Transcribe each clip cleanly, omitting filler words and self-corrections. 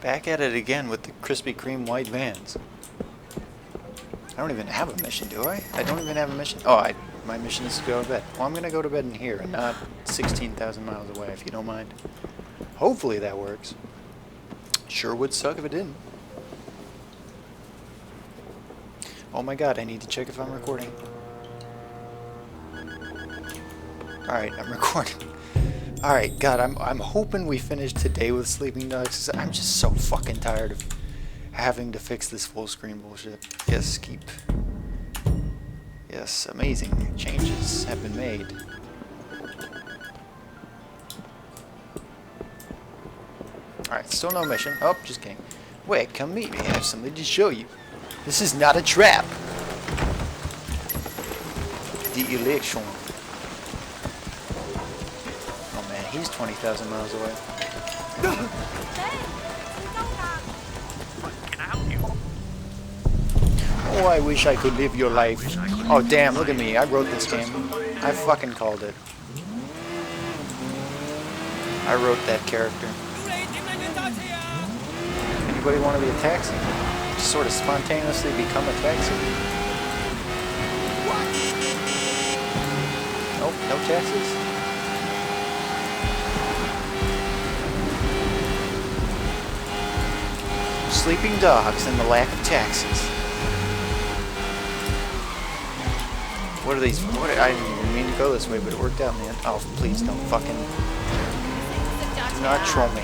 Back at it again with the Krispy Kreme white vans. I don't even have a mission, do I? I don't even have a mission. Oh, my mission is to go to bed. Well, I'm going to go to bed in here and not 16,000 miles away, if you don't mind. Hopefully that works. Sure would suck if it didn't. Oh my god, I need to check if I'm recording. Alright, I'm recording. Alright, God, I'm hoping we finish today with Sleeping Dogs. I'm just so fucking tired of having to fix this full screen bullshit. Yes, keep. Yes, amazing changes have been made. Alright, still no mission. Oh, just kidding. Wait, come meet me. I have something to show you. This is not a trap. The election. Oh man, he's 20,000 miles away. Oh, I wish I could live your life. Oh damn, look at me. I wrote this game. I fucking called it. I wrote that character. Anybody want to be a taxi? Just sort of spontaneously become a taxi. Nope, no taxis. Sleeping dogs and the lack of taxis. What are these? I didn't mean to go this way, but it worked out in the end. Oh, please don't fucking... Do not troll me.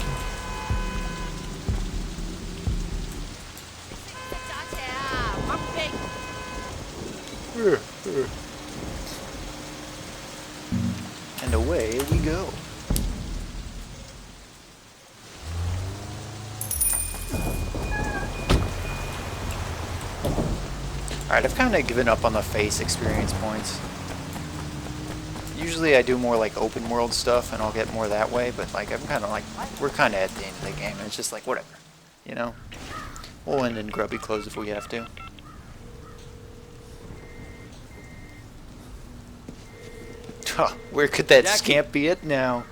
And away we go. Alright, I've kind of given up on the face experience points. Usually I do more like open world stuff and I'll get more that way, but like I'm kind of like, we're kind of at the end of the game and it's just like, whatever, you know? We'll end in grubby clothes if we have to. Huh, where could that Jackie. scamp be at now?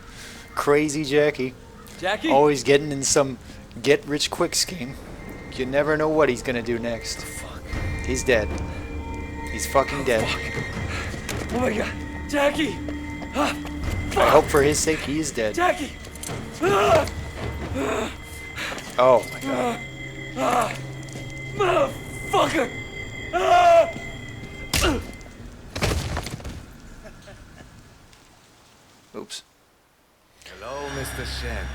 Crazy Jackie. Jackie? Always getting in some get-rich-quick scheme. You never know what he's gonna do next. Fuck. He's dead. He's fucking dead. Fuck. Oh my god. Jackie! I hope for his sake he is dead. Jackie! Oh my god. Motherfucker! Oops. Hello, Mr. Shen.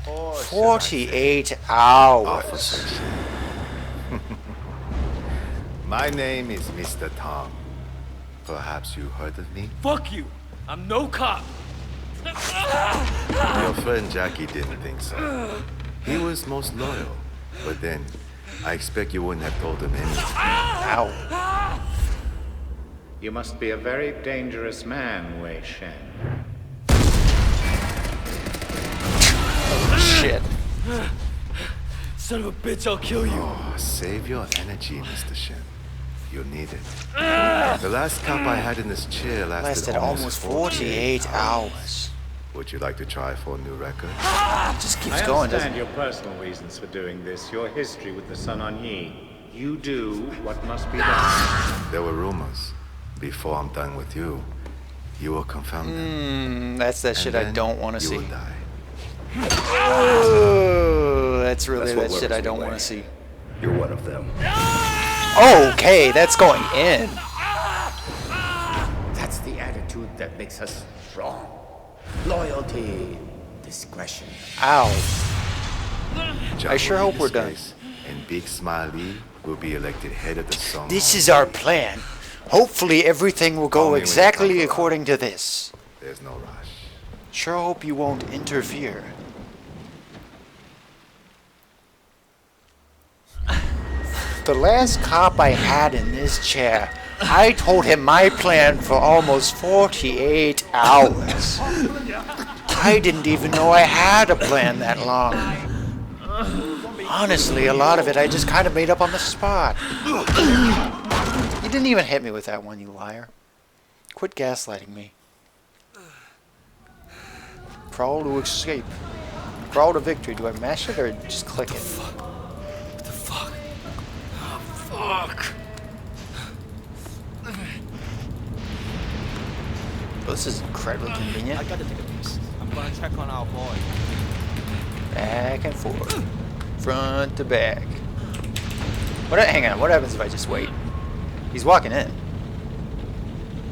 Or should I say 48 hours. Officer Shen. My name is Mr. Tom. Perhaps you heard of me? Fuck you! I'm no cop! Your friend Jackie didn't think so. He was most loyal. But then, I expect you wouldn't have told him anything. Ow. You must be a very dangerous man, Wei Shen. Shit. Son of a bitch, I'll kill you! Oh, save your energy, Mr. Shen. You'll need it. The last cop I had in this chair lasted Almost 48 hours. Would you like to try for a new record? Just keeps I going, understand doesn't it? your personal reasons for doing this, your history with the Sun On Yi. You do what must be done. There were rumors. Before I'm done with you, you will confirm them. That's that And shit I then don't want to you see. will die. Oh, that's really That's what that shit worries I don't me, want Wei. to see. You're one of them. Okay, that's going in. That's the attitude that makes us strong. Loyalty, discretion. Ow. Jungle I sure hope in we're done. disgrace, And Big Smiley will be elected head of the Song. This is our plan. Hopefully everything will go Only when you exactly come according to this. There's no rush. Sure hope you won't interfere. The last cop I had in this chair, I told him my plan for almost 48 hours. I didn't even know I had a plan that long. Honestly, a lot of it I just kind of made up on the spot. You didn't even hit me with that one, you liar. Quit gaslighting me. Prowl to escape. Crawl to victory. Do I mash it or just click it? What the fuck? Oh, fuck. Oh, this is incredibly I convenient. gotta take a piss. I'm gonna check on our boy. Back and forth. Front to back. Hang on, what happens if I just wait? He's walking in.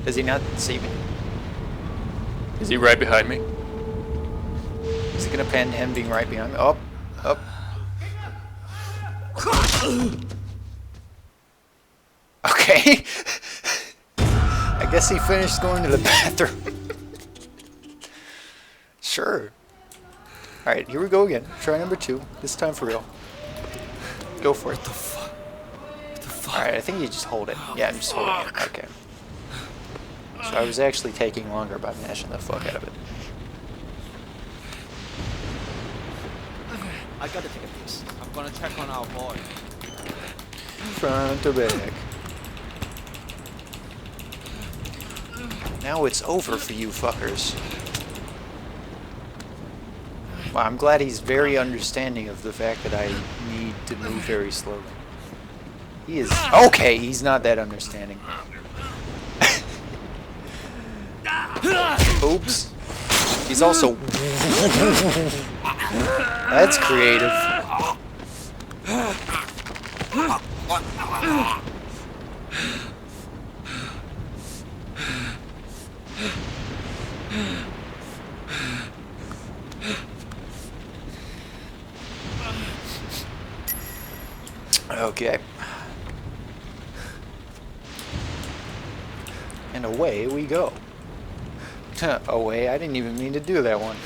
Does he not see me? Is he right behind me? Is it gonna pan to him being right behind me? Up, up. Okay. I guess he finished going to the bathroom. Sure. Alright, here we go again. Try number 2. This time for real. Go for it. What the fuck? What the fuck? Alright, I think you just hold it. Yeah, I'm just holding it. Okay. So I was actually taking longer by mashing the fuck out of it. I gotta take a piss. I'm gonna check on our boy. Front to back. Now it's over for you fuckers. Wow, I'm glad he's very understanding of the fact that I need to move very slowly. He is... Okay, he's not that understanding. Oops. He's also... That's creative. Okay. And away we go. Away, I didn't even mean to do that one.